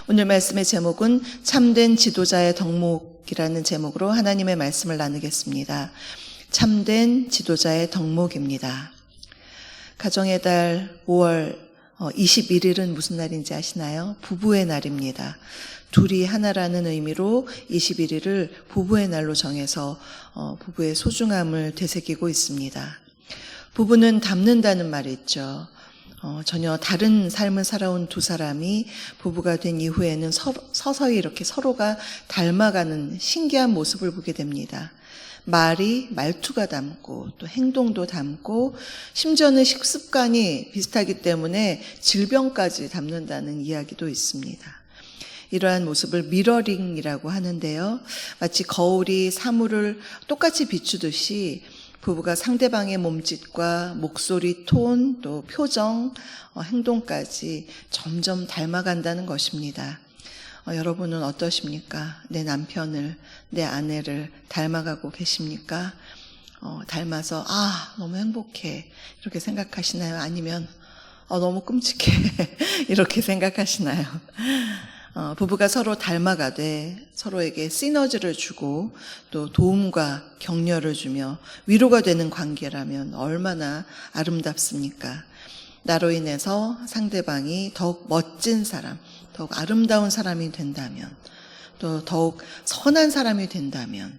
오늘 말씀의 제목은 참된 지도자의 덕목이라는 제목으로 하나님의 말씀을 나누겠습니다. 참된 지도자의 덕목입니다. 가정의 달 5월 21일은 무슨 날인지 아시나요? 부부의 날입니다. 둘이 하나라는 의미로 21일을 부부의 날로 정해서 부부의 소중함을 되새기고 있습니다. 부부는 닮는다는 말이 있죠. 전혀 다른 삶을 살아온 두 사람이 부부가 된 이후에는 서서히 이렇게 서로가 닮아가는 신기한 모습을 보게 됩니다. 말투가 닮고 또 행동도 닮고 심지어는 식습관이 비슷하기 때문에 질병까지 닮는다는 이야기도 있습니다. 이러한 모습을 미러링이라고 하는데요. 마치 거울이 사물을 똑같이 비추듯이 부부가 상대방의 몸짓과 목소리, 톤, 또 표정, 행동까지 점점 닮아간다는 것입니다. 여러분은 어떠십니까? 내 남편을, 내 아내를 닮아가고 계십니까? 닮아서 너무 행복해 이렇게 생각하시나요? 아니면 너무 끔찍해 이렇게 생각하시나요? 부부가 서로 닮아가되 서로에게 시너지를 주고 또 도움과 격려를 주며 위로가 되는 관계라면 얼마나 아름답습니까? 나로 인해서 상대방이 더욱 멋진 사람, 더욱 아름다운 사람이 된다면, 또 더욱 선한 사람이 된다면,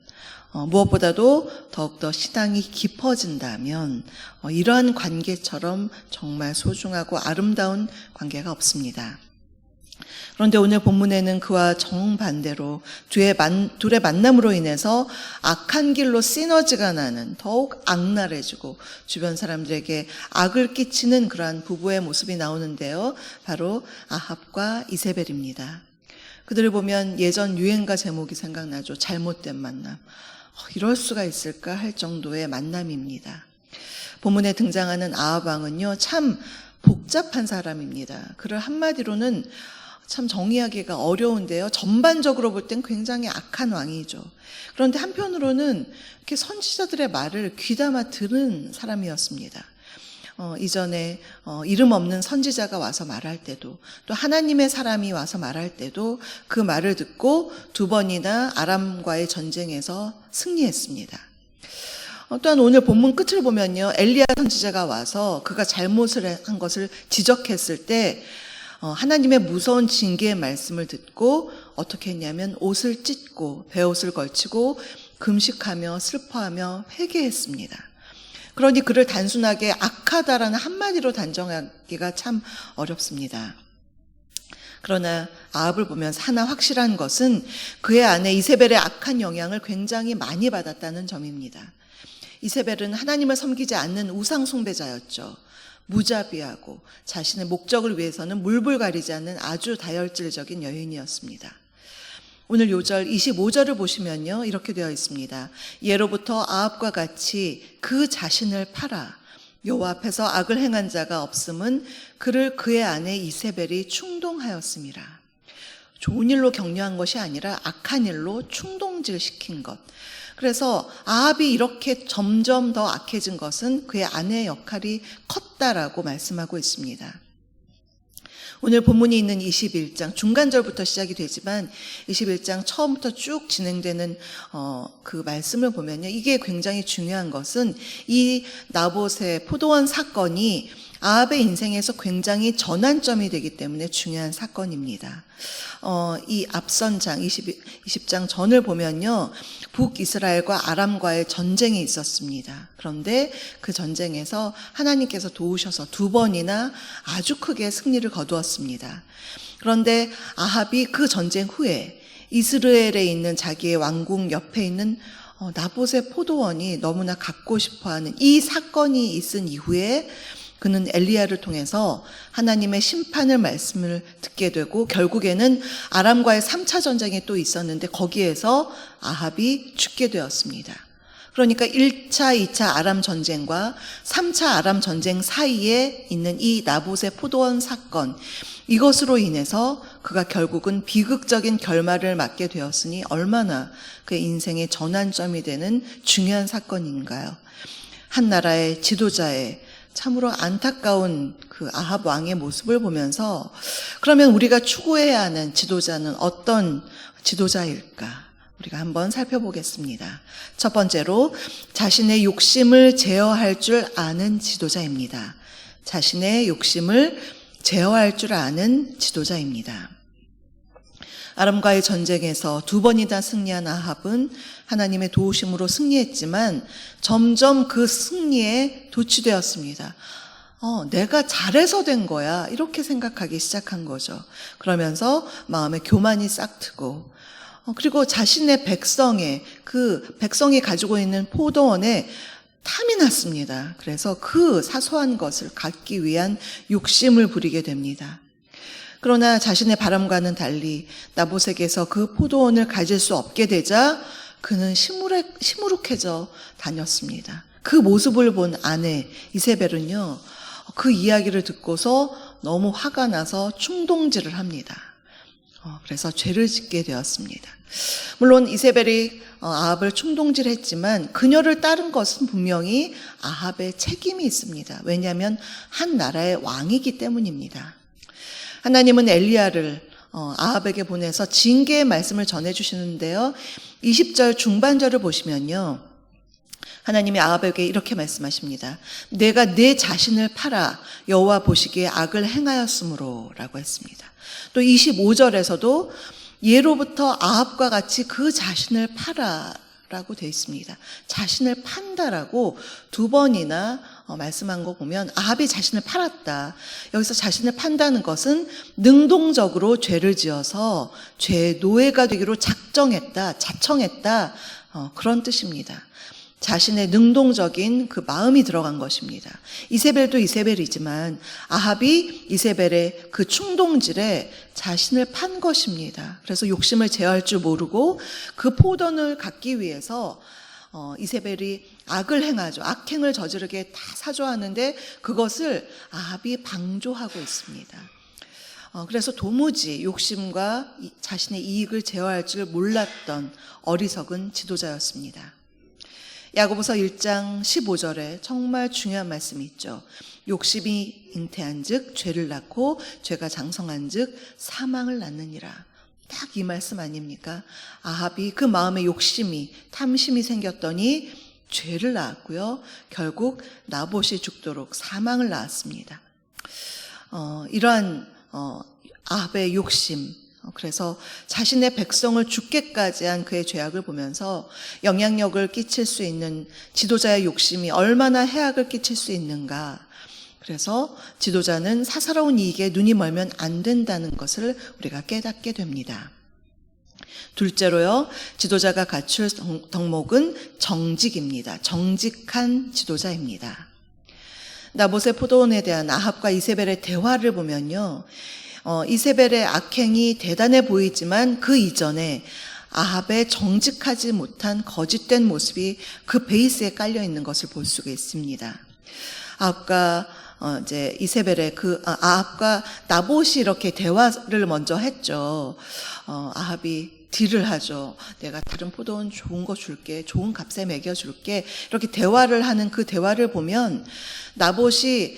무엇보다도 더욱더 신앙이 깊어진다면 이러한 관계처럼 정말 소중하고 아름다운 관계가 없습니다. 그런데 오늘 본문에는 그와 정반대로 둘의 만남으로 인해서 악한 길로 시너지가 나는 더욱 악랄해지고 주변 사람들에게 악을 끼치는 그러한 부부의 모습이 나오는데요. 바로 아합과 이세벨입니다. 그들을 보면 예전 유행가 제목이 생각나죠. 잘못된 만남. 이럴 수가 있을까 할 정도의 만남입니다. 본문에 등장하는 아합 왕은요, 참 복잡한 사람입니다. 그를 한마디로는 참 정의하기가 어려운데요. 전반적으로 볼 땐 굉장히 악한 왕이죠. 그런데 한편으로는 이렇게 선지자들의 말을 귀담아 들은 사람이었습니다. 이전에 이름 없는 선지자가 와서 말할 때도 또 하나님의 사람이 와서 말할 때도 그 말을 듣고 두 번이나 아람과의 전쟁에서 승리했습니다. 또한 오늘 본문 끝을 보면요. 엘리야 선지자가 와서 그가 잘못을 한 것을 지적했을 때 하나님의 무서운 징계의 말씀을 듣고 어떻게 했냐면 옷을 찢고 베옷을 걸치고 금식하며 슬퍼하며 회개했습니다. 그러니 그를 단순하게 악하다라는 한마디로 단정하기가 참 어렵습니다. 그러나 아합을 보면서 하나 확실한 것은 그의 아내 이세벨의 악한 영향을 굉장히 많이 받았다는 점입니다. 이세벨은 하나님을 섬기지 않는 우상 숭배자였죠. 무자비하고 자신의 목적을 위해서는 물불 가리지 않는 아주 다혈질적인 여인이었습니다. 오늘 요절 25절을 보시면요. 이렇게 되어 있습니다. 예로부터 아합과 같이 그 자신을 팔아 여호와 앞에서 악을 행한 자가 없음은 그를 그의 아내 이세벨이 충동하였습니다. 좋은 일로 격려한 것이 아니라 악한 일로 충동질시킨 것. 그래서 아합이 이렇게 점점 더 악해진 것은 그의 아내의 역할이 컸다라고 말씀하고 있습니다. 오늘 본문이 있는 21장 중간절부터 시작이 되지만 21장 처음부터 쭉 진행되는 그 말씀을 보면요. 이게 굉장히 중요한 것은 이 나봇의 포도원 사건이 아합의 인생에서 굉장히 전환점이 되기 때문에 중요한 사건입니다. 이 앞선 장 20장 전을 보면요. 북이스라엘과 아람과의 전쟁이 있었습니다. 그런데 그 전쟁에서 하나님께서 도우셔서 두 번이나 아주 크게 승리를 거두었습니다. 그런데 아합이 그 전쟁 후에 이스라엘에 있는 자기의 왕궁 옆에 있는 나봇의 포도원이 너무나 갖고 싶어하는 이 사건이 있은 이후에 그는 엘리야를 통해서 하나님의 심판을 말씀을 듣게 되고 결국에는 아람과의 3차 전쟁이 또 있었는데 거기에서 아합이 죽게 되었습니다. 그러니까 1차, 2차 아람 전쟁과 3차 아람 전쟁 사이에 있는 이 나봇의 포도원 사건, 이것으로 인해서 그가 결국은 비극적인 결말을 맞게 되었으니 얼마나 그의 인생의 전환점이 되는 중요한 사건인가요? 한 나라의 지도자의 참으로 안타까운 그 아합 왕의 모습을 보면서 그러면 우리가 추구해야 하는 지도자는 어떤 지도자일까? 우리가 한번 살펴보겠습니다. 첫 번째로 자신의 욕심을 제어할 줄 아는 지도자입니다. 자신의 욕심을 제어할 줄 아는 지도자입니다. 아람과의 전쟁에서 2번이나 승리한 아합은 하나님의 도우심으로 승리했지만 점점 그 승리에 도취되었습니다. 내가 잘해서 된 거야 이렇게 생각하기 시작한 거죠. 그러면서 마음에 교만이 싹트고 그리고 자신의 백성이 가지고 있는 포도원에 탐이 났습니다. 그래서 그 사소한 것을 갖기 위한 욕심을 부리게 됩니다. 그러나 자신의 바람과는 달리 나봇에게서 그 포도원을 가질 수 없게 되자 그는 시무룩해져 다녔습니다. 그 모습을 본 아내 이세벨은요, 그 이야기를 듣고서 너무 화가 나서 충동질을 합니다. 그래서 죄를 짓게 되었습니다. 물론 이세벨이 아합을 충동질했지만 그녀를 따른 것은 분명히 아합의 책임이 있습니다. 왜냐하면 한 나라의 왕이기 때문입니다. 하나님은 엘리야를 아합에게 보내서 징계의 말씀을 전해주시는데요. 20절 중반절을 보시면요. 하나님이 아합에게 이렇게 말씀하십니다. 내가 내 자신을 팔아 여호와 보시기에 악을 행하였으므로 라고 했습니다. 또 25절에서도 예로부터 아합과 같이 그 자신을 팔아 라고 되어 있습니다. 자신을 판다라고 2번이나 말씀한 거 보면 아합이 자신을 팔았다. 여기서 자신을 판다는 것은 능동적으로 죄를 지어서 죄의 노예가 되기로 자청했다. 그런 뜻입니다. 자신의 능동적인 그 마음이 들어간 것입니다. 이세벨도 이세벨이지만 아합이 이세벨의 그 충동질에 자신을 판 것입니다. 그래서 욕심을 제어할 줄 모르고 그 포도원을 갖기 위해서 이세벨이 악을 행하죠. 악행을 저지르게 다 사조하는데 그것을 아합이 방조하고 있습니다. 그래서 도무지 욕심과 자신의 이익을 제어할 줄 몰랐던 어리석은 지도자였습니다. 야고보서 1장 15절에 정말 중요한 말씀이 있죠. 욕심이 잉태한 즉 죄를 낳고 죄가 장성한 즉 사망을 낳느니라. 딱 이 말씀 아닙니까? 아합이 그 마음에 욕심이 탐심이 생겼더니 죄를 낳았고요. 결국 나봇이 죽도록 사망을 낳았습니다. 이러한 아합의 욕심, 그래서 자신의 백성을 죽게까지 한 그의 죄악을 보면서 영향력을 끼칠 수 있는 지도자의 욕심이 얼마나 해악을 끼칠 수 있는가. 그래서 지도자는 사사로운 이익에 눈이 멀면 안 된다는 것을 우리가 깨닫게 됩니다. 둘째로요, 지도자가 갖출 덕목은 정직입니다. 정직한 지도자입니다. 나봇의 포도원에 대한 아합과 이세벨의 대화를 보면요, 이세벨의 악행이 대단해 보이지만 그 이전에 아합의 정직하지 못한 거짓된 모습이 그 베이스에 깔려 있는 것을 볼 수가 있습니다. 아합과 이제 이세벨의 아합과 나봇이 이렇게 대화를 먼저 했죠. 아합이 딜을 하죠. 내가 다른 포도원 좋은 거 줄게, 좋은 값에 먹여줄게. 이렇게 대화를 하는 그 대화를 보면 나봇이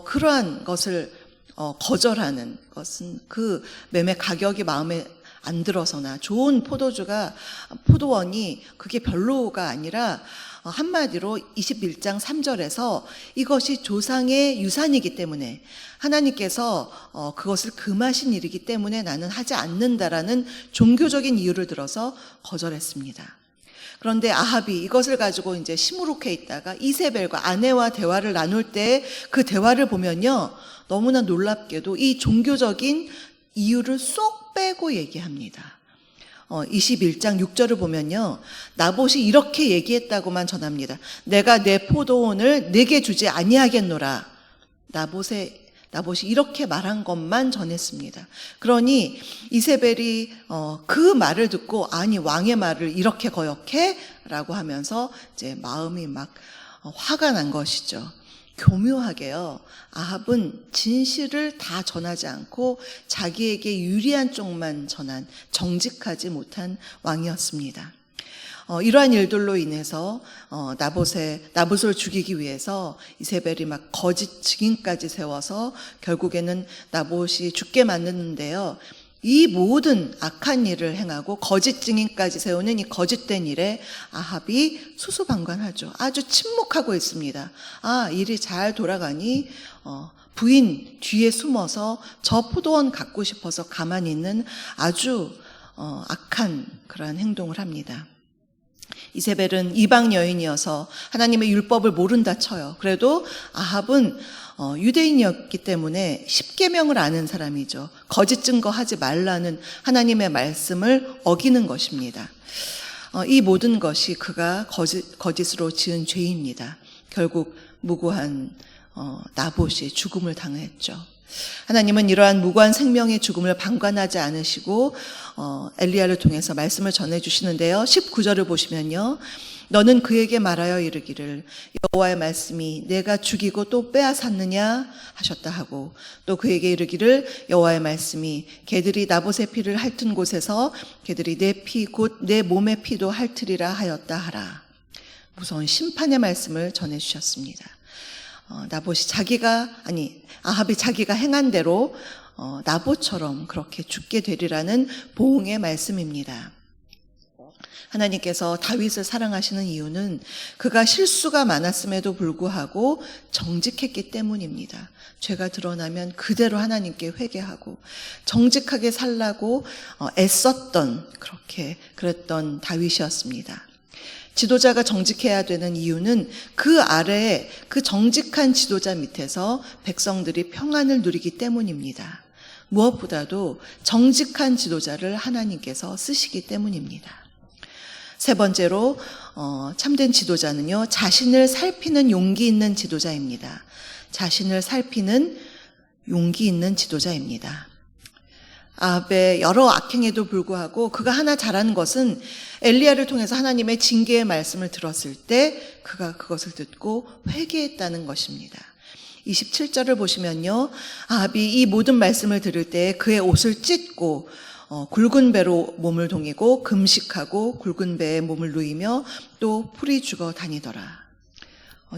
그러한 것을 거절하는 것은 그 매매 가격이 마음에 안 들어서나 좋은 포도원이 그게 별로가 아니라 한마디로 21장 3절에서 이것이 조상의 유산이기 때문에 하나님께서 그것을 금하신 일이기 때문에 나는 하지 않는다라는 종교적인 이유를 들어서 거절했습니다. 그런데 아합이 이것을 가지고 이제 시무룩해 있다가 이세벨과 아내와 대화를 나눌 때 그 대화를 보면요, 너무나 놀랍게도 이 종교적인 이유를 쏙 빼고 얘기합니다. 21장 6절을 보면요, 나봇이 이렇게 얘기했다고만 전합니다. 내가 내 포도원을 내게 주지 아니하겠노라. 나봇이 이렇게 말한 것만 전했습니다. 그러니 이세벨이 그 말을 듣고 아니 왕의 말을 이렇게 거역해? 라고 하면서 이제 마음이 막 화가 난 것이죠. 교묘하게요, 아합은 진실을 다 전하지 않고 자기에게 유리한 쪽만 전한 정직하지 못한 왕이었습니다. 이러한 일들로 인해서 나봇을 죽이기 위해서 이세벨이 막 거짓 증인까지 세워서 결국에는 나봇이 죽게 만드는데요. 이 모든 악한 일을 행하고 거짓 증인까지 세우는 이 거짓된 일에 아합이 수수방관하죠. 아주 침묵하고 있습니다. 일이 잘 돌아가니 부인 뒤에 숨어서 저 포도원 갖고 싶어서 가만히 있는 아주 악한 그러한 행동을 합니다. 이세벨은 이방 여인이어서 하나님의 율법을 모른다 쳐요. 그래도 아합은 유대인이었기 때문에 십계명을 아는 사람이죠. 거짓 증거하지 말라는 하나님의 말씀을 어기는 것입니다. 이 모든 것이 그가 거짓으로 지은 죄입니다. 결국 무고한 나봇이 죽음을 당했죠. 하나님은 이러한 무고한 생명의 죽음을 방관하지 않으시고 엘리야를 통해서 말씀을 전해주시는데요. 19절을 보시면요. 너는 그에게 말하여 이르기를 여호와의 말씀이 내가 죽이고 또 빼앗았느냐 하셨다 하고, 또 그에게 이르기를 여호와의 말씀이 개들이 나봇의 피를 핥은 곳에서 개들이 내 피 곧 내 몸의 피도 핥으리라 하였다 하라. 무서운 심판의 말씀을 전해주셨습니다. 아합이 자기가 행한 대로 나봇처럼 그렇게 죽게 되리라는 보응의 말씀입니다. 하나님께서 다윗을 사랑하시는 이유는 그가 실수가 많았음에도 불구하고 정직했기 때문입니다. 죄가 드러나면 그대로 하나님께 회개하고 정직하게 살라고 애썼던, 그랬던 다윗이었습니다. 지도자가 정직해야 되는 이유는 그 아래에 그 정직한 지도자 밑에서 백성들이 평안을 누리기 때문입니다. 무엇보다도 정직한 지도자를 하나님께서 쓰시기 때문입니다. 세 번째로 참된 지도자는요, 자신을 살피는 용기 있는 지도자입니다. 자신을 살피는 용기 있는 지도자입니다. 아합의 여러 악행에도 불구하고 그가 하나 잘하는 것은 엘리야를 통해서 하나님의 징계의 말씀을 들었을 때 그가 그것을 듣고 회개했다는 것입니다. 27절을 보시면요, 아합이 이 모든 말씀을 들을 때 그의 옷을 찢고 굵은 배로 몸을 동이고 금식하고 굵은 배에 몸을 누이며 또 풀이 죽어 다니더라.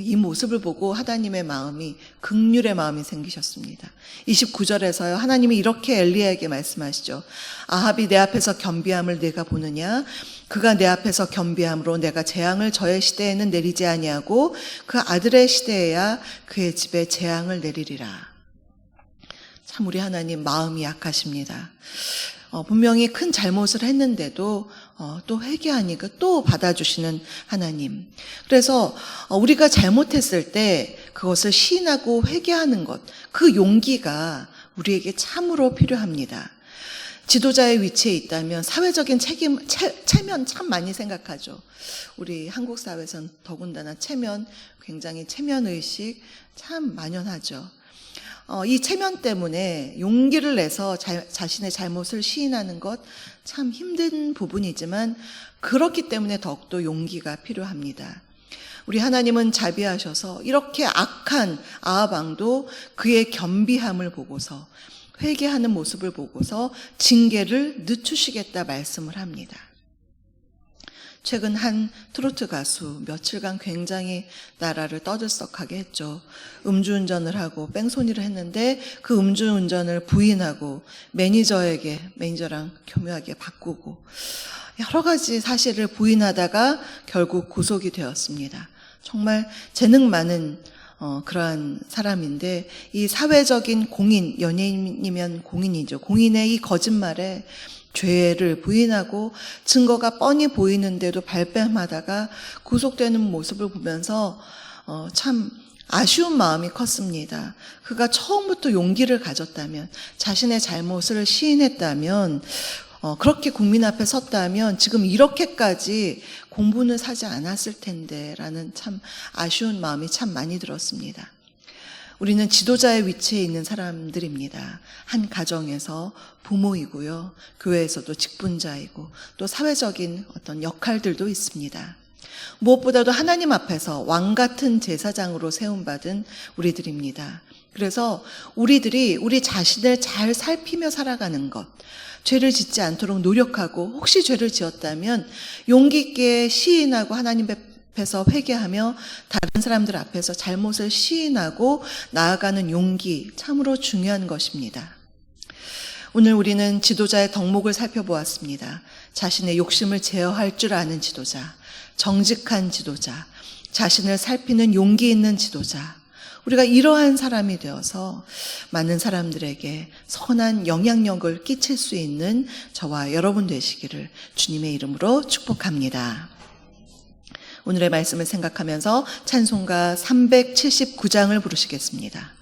이 모습을 보고 하나님의 마음이, 긍휼의 마음이 생기셨습니다. 29절에서요, 하나님이 이렇게 엘리야에게 말씀하시죠. 아합이 내 앞에서 겸비함을 내가 보느냐? 그가 내 앞에서 겸비함으로 내가 재앙을 저의 시대에는 내리지 아니하고 그 아들의 시대에야 그의 집에 재앙을 내리리라. 참 우리 하나님 마음이 약하십니다. 분명히 큰 잘못을 했는데도 또 회개하니까 또 받아주시는 하나님. 그래서 우리가 잘못했을 때 그것을 시인하고 회개하는 것, 그 용기가 우리에게 참으로 필요합니다. 지도자의 위치에 있다면 사회적인 체면 참 많이 생각하죠. 우리 한국 사회에서는 더군다나 굉장히 체면의식 참 만연하죠. 이 체면 때문에 용기를 내서 자신의 잘못을 시인하는 것 참 힘든 부분이지만 그렇기 때문에 더욱더 용기가 필요합니다. 우리 하나님은 자비하셔서 이렇게 악한 아합 왕도 그의 겸비함을 보고서, 회개하는 모습을 보고서 징계를 늦추시겠다 말씀을 합니다. 최근 한 트로트 가수 며칠간 굉장히 나라를 떠들썩하게 했죠. 음주운전을 하고 뺑소니를 했는데 그 음주운전을 부인하고 매니저랑 교묘하게 바꾸고 여러 가지 사실을 부인하다가 결국 구속이 되었습니다. 정말 재능 많은 그러한 사람인데 이 사회적인 공인, 연예인이면 공인이죠. 공인의 이 거짓말에 죄를 부인하고 증거가 뻔히 보이는데도 발뺌하다가 구속되는 모습을 보면서 참 아쉬운 마음이 컸습니다. 그가 처음부터 용기를 가졌다면, 자신의 잘못을 시인했다면, 그렇게 국민 앞에 섰다면 지금 이렇게까지 공분을 사지 않았을 텐데 라는 참 아쉬운 마음이 참 많이 들었습니다. 우리는 지도자의 위치에 있는 사람들입니다. 한 가정에서 부모이고요. 교회에서도 직분자이고 또 사회적인 어떤 역할들도 있습니다. 무엇보다도 하나님 앞에서 왕 같은 제사장으로 세움받은 우리들입니다. 그래서 우리들이 우리 자신을 잘 살피며 살아가는 것, 죄를 짓지 않도록 노력하고 혹시 죄를 지었다면 용기 있게 시인하고 하나님 앞에서 회개하며 다른 사람들 앞에서 잘못을 시인하고 나아가는 용기, 참으로 중요한 것입니다. 오늘 우리는 지도자의 덕목을 살펴보았습니다. 자신의 욕심을 제어할 줄 아는 지도자, 정직한 지도자, 자신을 살피는 용기 있는 지도자, 우리가 이러한 사람이 되어서 많은 사람들에게 선한 영향력을 끼칠 수 있는 저와 여러분 되시기를 주님의 이름으로 축복합니다. 오늘의 말씀을 생각하면서 찬송가 379장을 부르시겠습니다.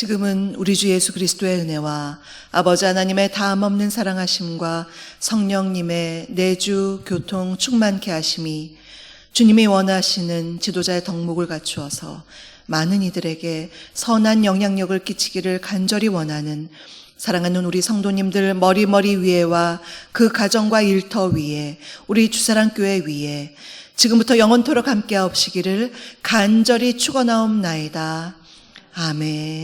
지금은 우리 주 예수 그리스도의 은혜와 아버지 하나님의 다함없는 사랑하심과 성령님의 내주 교통 충만케 하심이 주님이 원하시는 지도자의 덕목을 갖추어서 많은 이들에게 선한 영향력을 끼치기를 간절히 원하는 사랑하는 우리 성도님들 머리 위에와 그 가정과 일터 위에 우리 주사랑교회 위에 지금부터 영원토록 함께하옵시기를 간절히 축원하옵나이다. 아멘.